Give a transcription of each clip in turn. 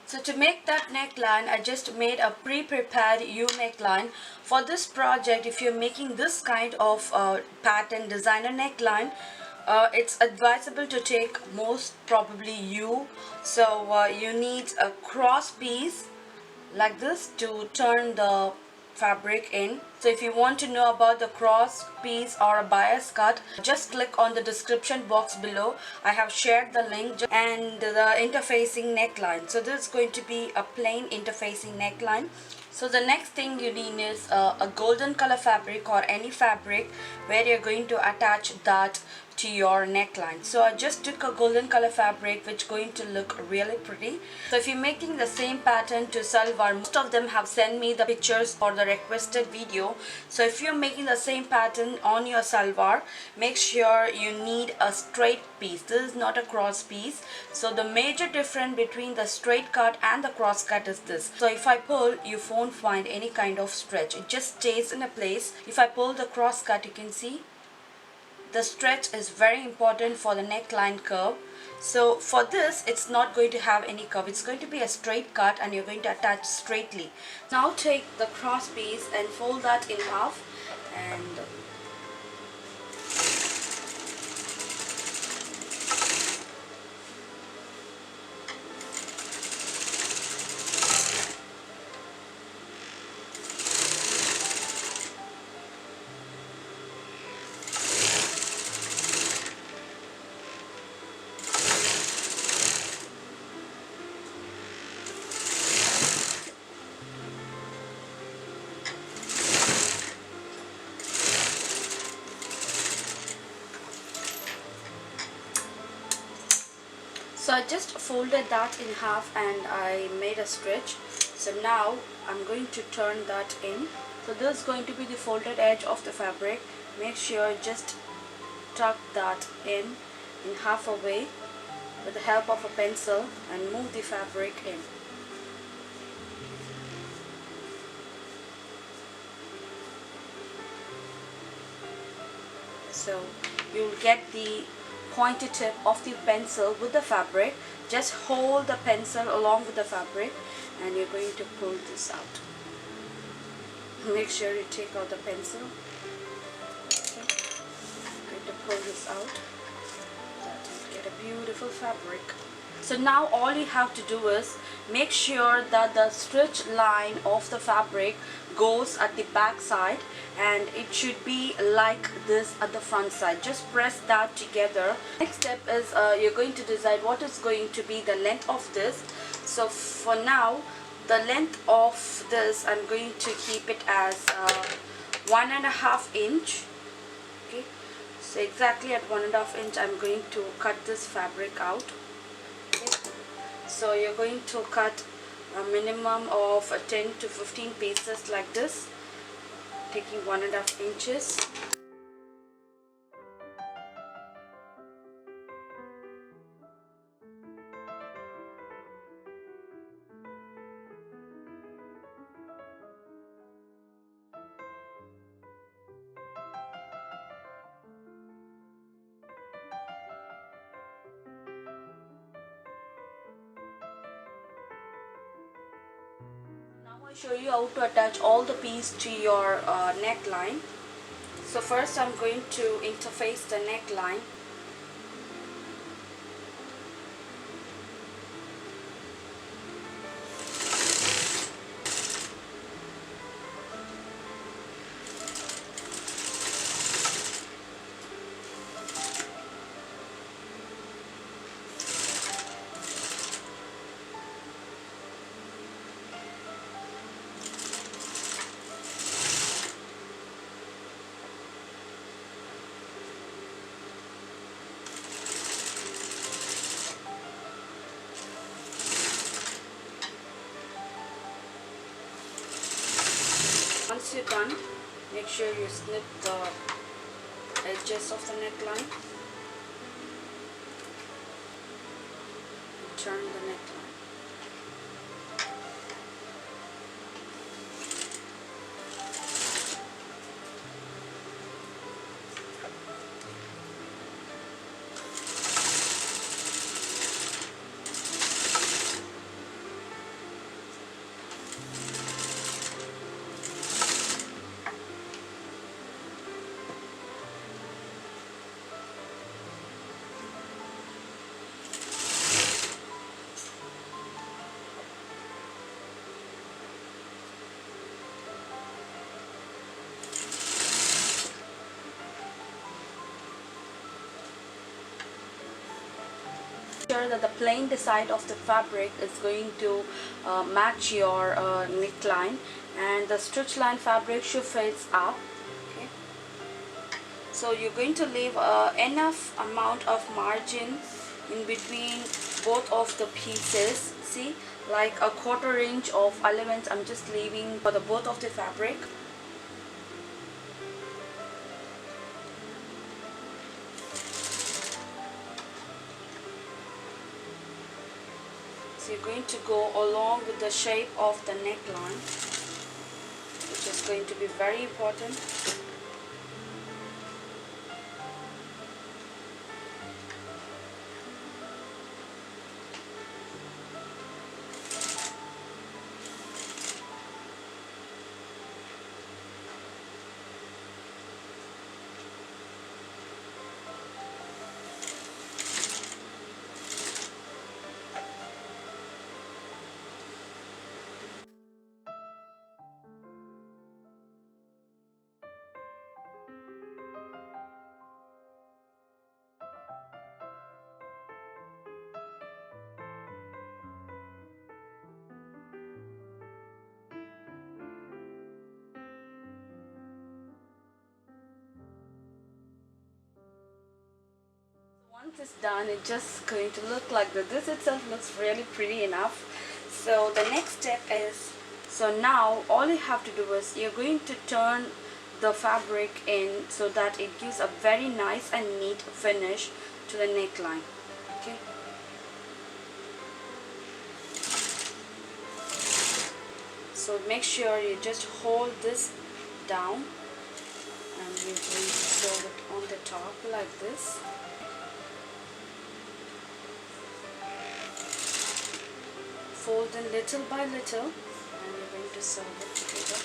So to make that neckline, I just made a pre-prepared U neckline. For this project, if you're making this kind of pattern designer neckline, it's advisable to take most probably U. So you need a cross piece like this to turn the fabric in. So if you want to know about the cross piece or a bias cut, just click on the description box below. I have shared the link and the interfacing neckline. So this is going to be a plain interfacing neckline. So the next thing you need is a golden color fabric or any fabric where you're going to attach that to your neckline. So I just took a golden color fabric which is going to look really pretty. So if you're making the same pattern to salwar, most of them have sent me the pictures for the requested video. So if you're making the same pattern on your salwar, make sure you need a straight piece. This is not a cross piece. So the major difference between the straight cut and the cross cut is this. So if I pull, you won't find any kind of stretch. It just stays in a place. If I pull the cross cut, you can see the stretch is very important for the neckline curve. So for this, it's not going to have any curve. It's going to be a straight cut and you're going to attach straightly. Now take the cross piece and fold that in half and so I just folded that in half and I made a stitch. So now I'm going to turn that in. So this is going to be the folded edge of the fabric. Make sure just tuck that in half a way with the help of a pencil and move the fabric in. So you'll get the pointed tip of the pencil with the fabric. Just hold the pencil along with the fabric and you're going to pull this out. Make sure you take out the pencil. Okay. I'm going to pull this out. That will get a beautiful fabric. So now all you have to do is make sure that the stitch line of the fabric goes at the back side and it should be like this at the front side. Just press that together. Next step is you're going to decide what is going to be the length of this. So for now, the length of this I'm going to keep it as 1.5 inch. Okay, so exactly at 1.5 inch I'm going to cut this fabric out. So you're going to cut a minimum of 10 to 15 pieces like this, taking 1.5 inches. I'll show you how to attach all the pieces to your neckline. So first I'm going to interface the neckline. Once you're done, make sure you snip the edges of the neckline and turn the neckline. sure that the plain side of the fabric is going to match your neckline, and the stitch line fabric should face up. Okay, so you're going to leave enough amount of margin in between both of the pieces. See, like a 1/4 inch of allowance I'm just leaving for the both of the fabric. So you're going to go along with the shape of the neckline, which is going to be very important. Once it's done, it's just going to look like that. This itself looks really pretty enough. So the next step is, so now all you have to do is you're going to turn the fabric in so that it gives a very nice and neat finish to the neckline. Okay, so make sure you just hold this down, and you're going to sew it on the top like this. Fold in little by little, and you're going to sew it together.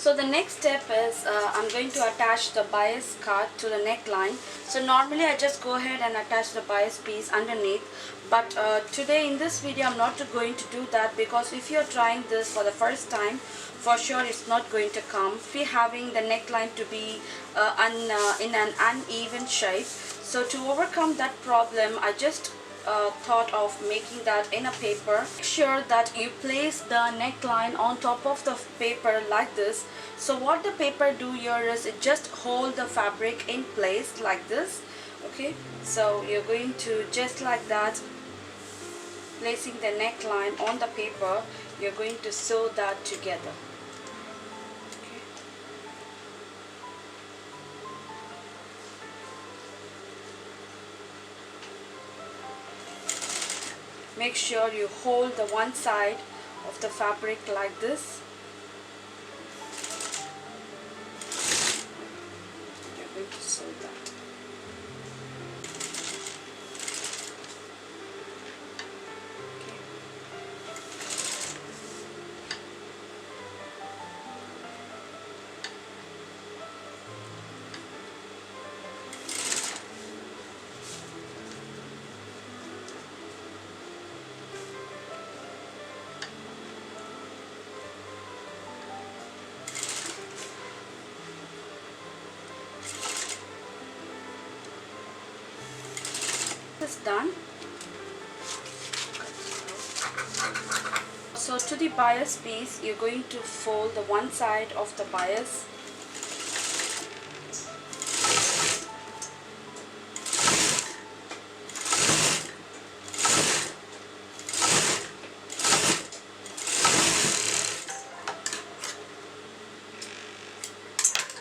So the next step is I'm going to attach the bias cut to the neckline. So normally I just go ahead and attach the bias piece underneath, but today in this video I'm not going to do that, because if you're trying this for the first time, for sure it's not going to come. Be having the neckline to be in an uneven shape. So to overcome that problem, I just thought of making that in a paper. Make sure that you place the neckline on top of the paper like this. So what the paper do here is it just hold the fabric in place like this. Okay, so you're going to just like that, placing the neckline on the paper, you're going to sew that together. Make sure you hold the one side of the fabric like this. You're going to sew that. Is done. So to the bias piece, you're going to fold the one side of the bias.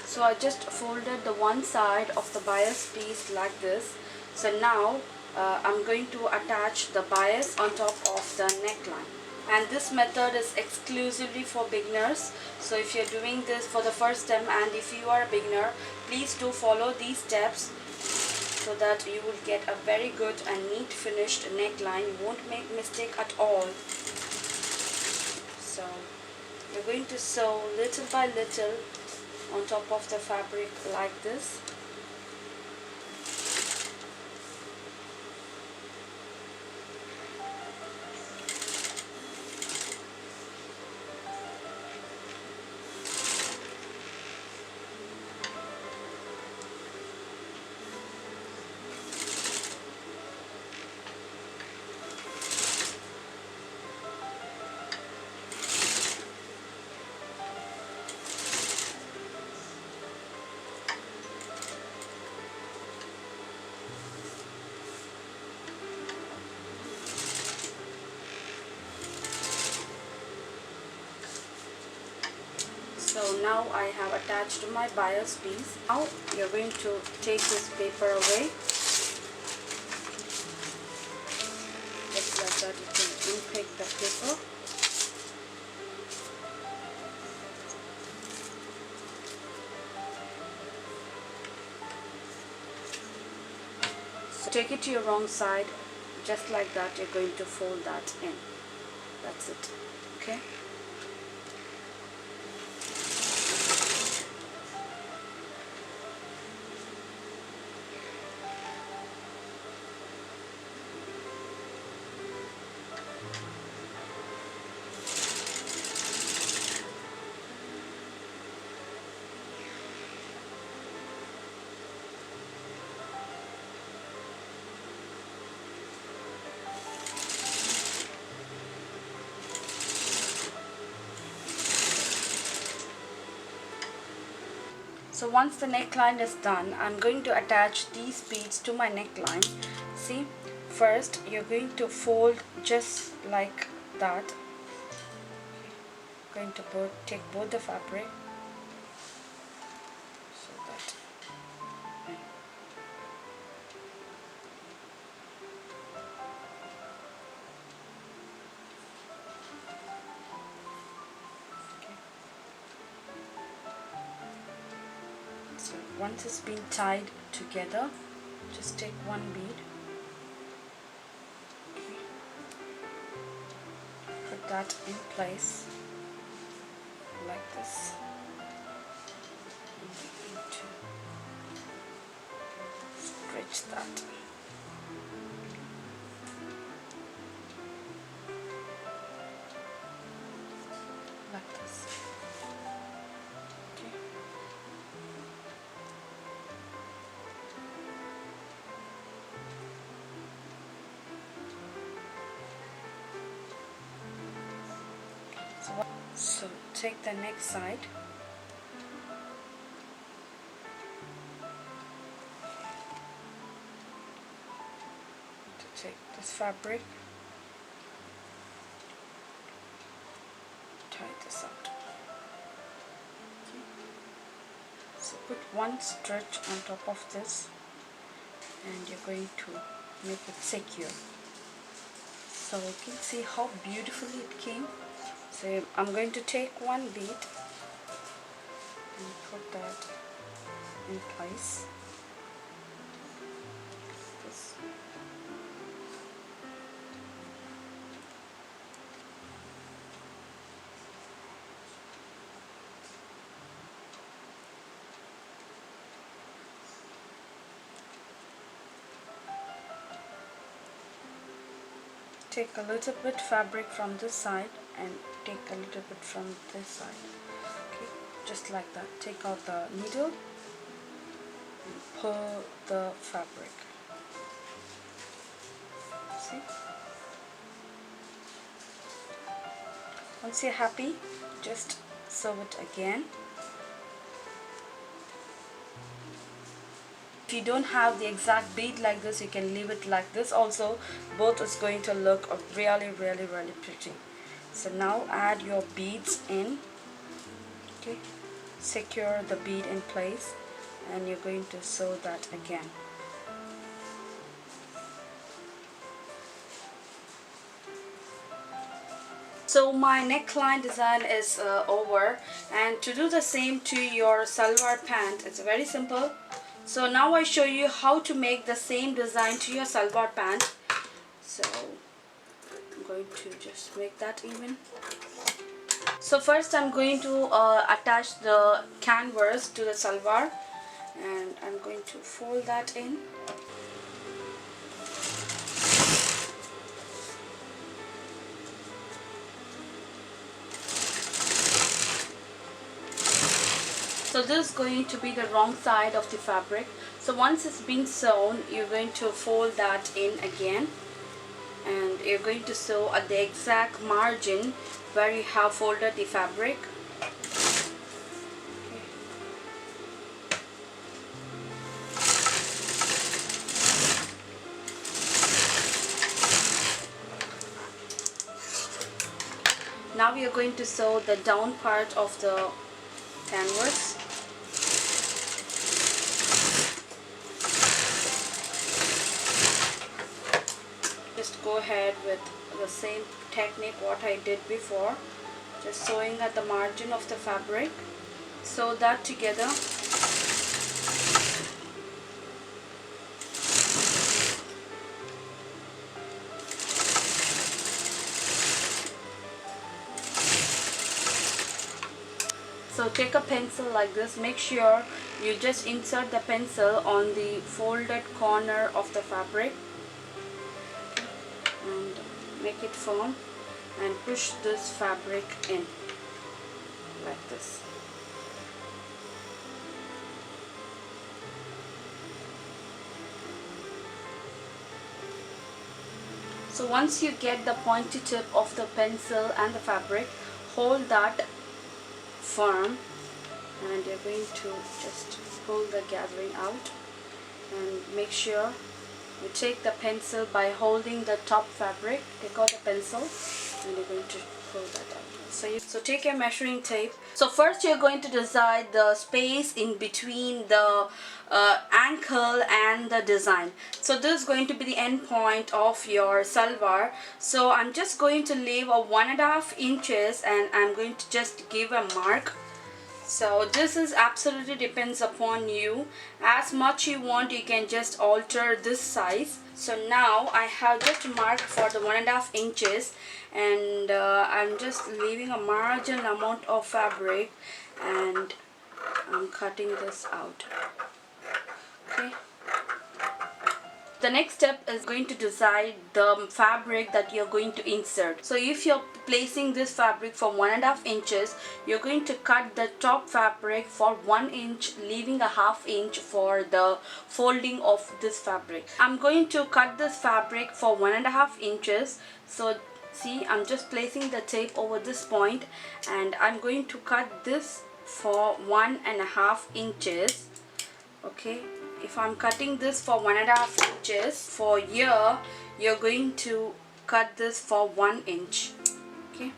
So I just folded the one side of the bias piece like this. So now I'm going to attach the bias on top of the neckline. and this method is exclusively for beginners. So if you're doing this for the first time and if you are a beginner, please do follow these steps so that you will get a very good and neat finished neckline. You won't make mistake at all. So we're going to sew little by little on top of the fabric like this. So now I have attached my bias piece. Now you're going to take this paper away. Just like that, you can unpick the paper. So take it to your wrong side. Just like that, you're going to fold that in. That's it. Okay. So once the neckline is done, I'm going to attach these beads to my neckline. See, first you're going to fold just like that. Going to take both the fabric so that so once it's been tied together, just take one bead, put that in place like this, and you need to stretch that. Like this. Okay. So take the next side, to take this fabric, tie this out. Okay. So put one stitch on top of this and you're going to make it secure. So you can see how beautifully it came. So I'm going to take one bead and put that in place. This. Take a little bit fabric from this side and take a little bit from this side. Okay, just like that. Take out the needle and pull the fabric. See? Once you're happy, just sew it again. If you don't have the exact bead like this, you can leave it like this also. Both is going to look really pretty. So now add your beads in. Okay, secure the bead in place and you're going to sew that again. So my neckline design is over, and to do the same to your salwar pant, it's very simple. So now I show you how to make the same design to your salwar pant. So I'm going to just make that even. So first I'm going to attach the canvas to the salwar, and I'm going to fold that in. So this is going to be the wrong side of the fabric. So once it's been sewn, you're going to fold that in again, and you're going to sew at the exact margin where you have folded the fabric. Now we are going to sew the down part of the canvas. Just go ahead with the same technique what I did before, just sewing at the margin of the fabric. Sew that together. So take a pencil like this, make sure you just insert the pencil on the folded corner of the fabric and make it firm, and push this fabric in like this. So once you get the pointy tip of the pencil and the fabric, hold that firm, and you're going to just pull the gathering out, and make sure you take the pencil by holding the top fabric. Take out the pencil and you're going to pull that out. So take your measuring tape. So first you're going to decide the space in between the ankle and the design. So this is going to be the end point of your salwar. So I'm just going to leave a 1.5 inches, and I'm going to just give a mark. So this is absolutely depends upon you. As much you want, you can just alter this size. So now I have just marked for the 1.5 inches, and I'm just leaving a marginal amount of fabric, and I'm cutting this out. Okay. The next step is going to decide the fabric that you're going to insert. So if you're placing this fabric for 1.5 inches, you're going to cut the top fabric for 1 inch, leaving a 1/2 inch for the folding of this fabric. I'm going to cut this fabric for 1.5 inches. So see, I'm just placing the tape over this point, and I'm going to cut this for 1.5 inches. Okay. If I'm cutting this for 1.5 inches, for here you're going to cut this for 1 inch. Okay,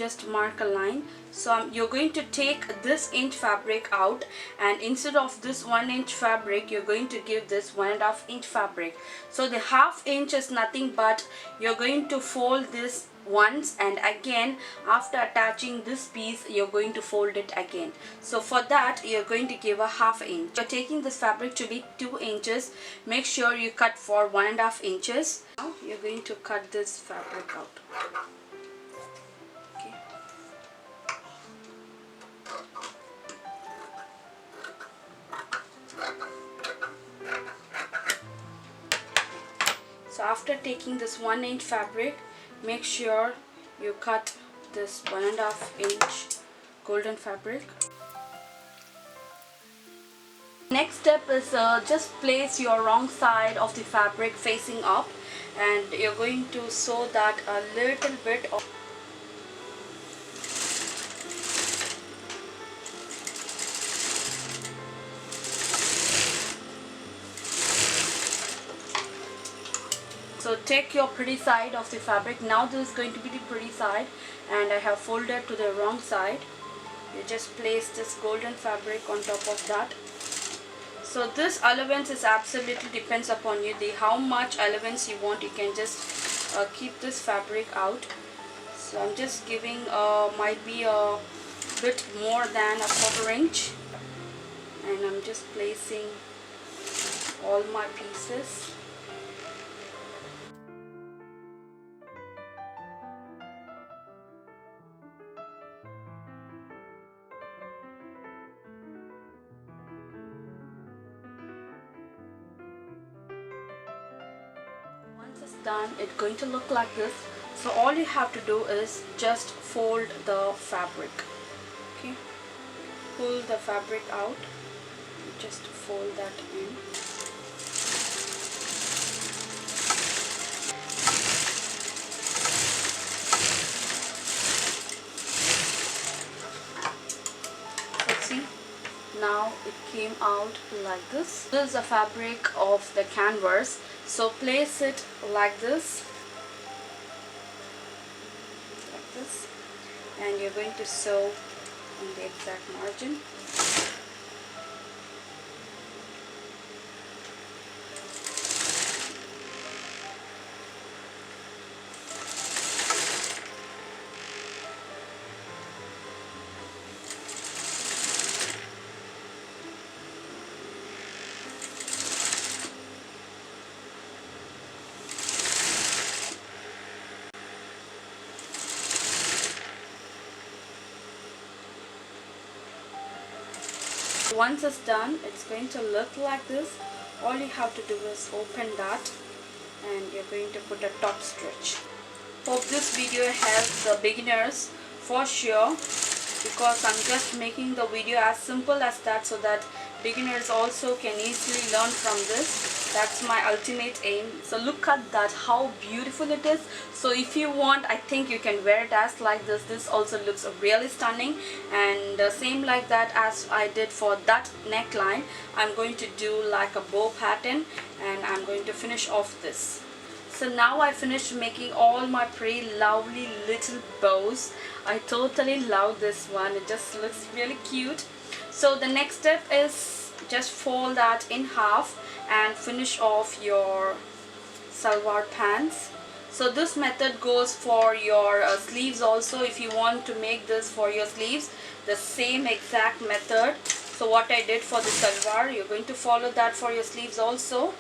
just mark a line. So you're going to take this inch fabric out, and instead of this 1 inch fabric, you're going to give this 1.5 inch fabric. So the 1/2 inch is nothing but you're going to fold this once, and again after attaching this piece you're going to fold it again. So for that you're going to give a 1/2 inch. You're taking this fabric to be 2 inches. Make sure you cut for 1.5 inches. Now you're going to cut this fabric out. Okay. So after taking this 1 inch fabric, make sure you cut this 1.5 inch golden fabric. Next step is just place your wrong side of the fabric facing up, and you're going to sew that a little bit of. So take your pretty side of the fabric. Now this is going to be the pretty side, and I have folded to the wrong side. You just place this golden fabric on top of that. So this allowance is absolutely depends upon you. How much allowance you want, you can just keep this fabric out. So So I'm just giving might be a bit more than a 1/4 inch, and I'm just placing all my pieces. Once it's done, it's going to look like this. So all you have to do is just fold the fabric. Okay, pull the fabric out, just fold that in. Let's see, now it came out like this. This is the fabric of the canvas, so place it like this, and you're going to sew on the exact margin. Once it's done, it's going to look like this. All you have to do is open that, and you're going to put a top stitch. Hope this video helps the beginners for sure, because I'm just making the video as simple as that so that beginners also can easily learn from this. That's my ultimate aim. So look at that, how beautiful it is. So if you want, I think you can wear it as like this. This also looks really stunning, and same like that as I did for that neckline, I'm going to do like a bow pattern, and I'm going to finish off this. So now I finished making all my pretty lovely little bows. I totally love this one. It just looks really cute. So the next step is just fold that in half and finish off your salwar pants. So this method goes for your sleeves also. If you want to make this for your sleeves, the same exact method. So what I did for the salwar, you're going to follow that for your sleeves also.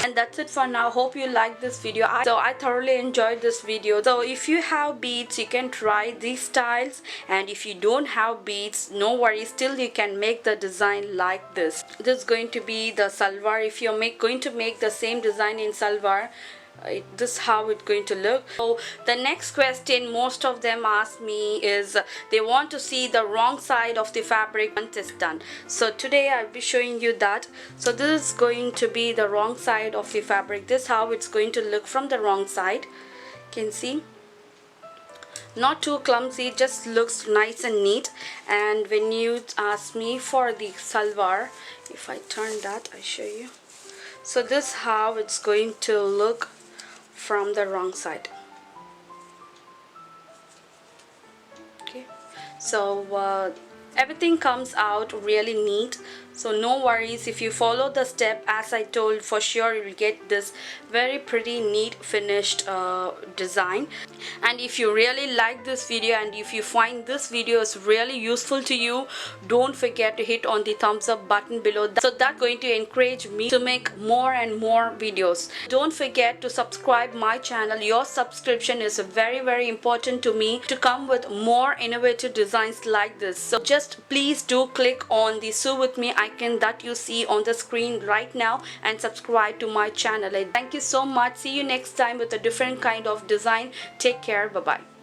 And that's it for now. Hope you liked this video. So I thoroughly enjoyed this video. So if you have beads, you can try these styles, and if you don't have beads, no worries, still you can make the design like this. This is going to be the salwar. If you're going to make the same design in salwar, this is how it's going to look. So the next question most of them ask me is they want to see the wrong side of the fabric once it's done. So today I'll be showing you that. So this is going to be the wrong side of the fabric. This is how it's going to look from the wrong side. You can see, not too clumsy, just looks nice and neat. And when you ask me for the salwar, if I turn that, I show you. So this is how it's going to look from the wrong side. Okay, so everything comes out really neat. So no worries, if you follow the step as I told, for sure you will get this very pretty neat finished design. And if you really like this video, and if you find this video is really useful to you, don't forget to hit on the thumbs up button below. So that's going to encourage me to make more and more videos. Don't forget to subscribe my channel. Your subscription is very important to me to come with more innovative designs like this. So just please do click on the sew with me icon that you see on the screen right now and subscribe to my channel. Thank you so much. See you next time with a different kind of design. Take care. Bye bye.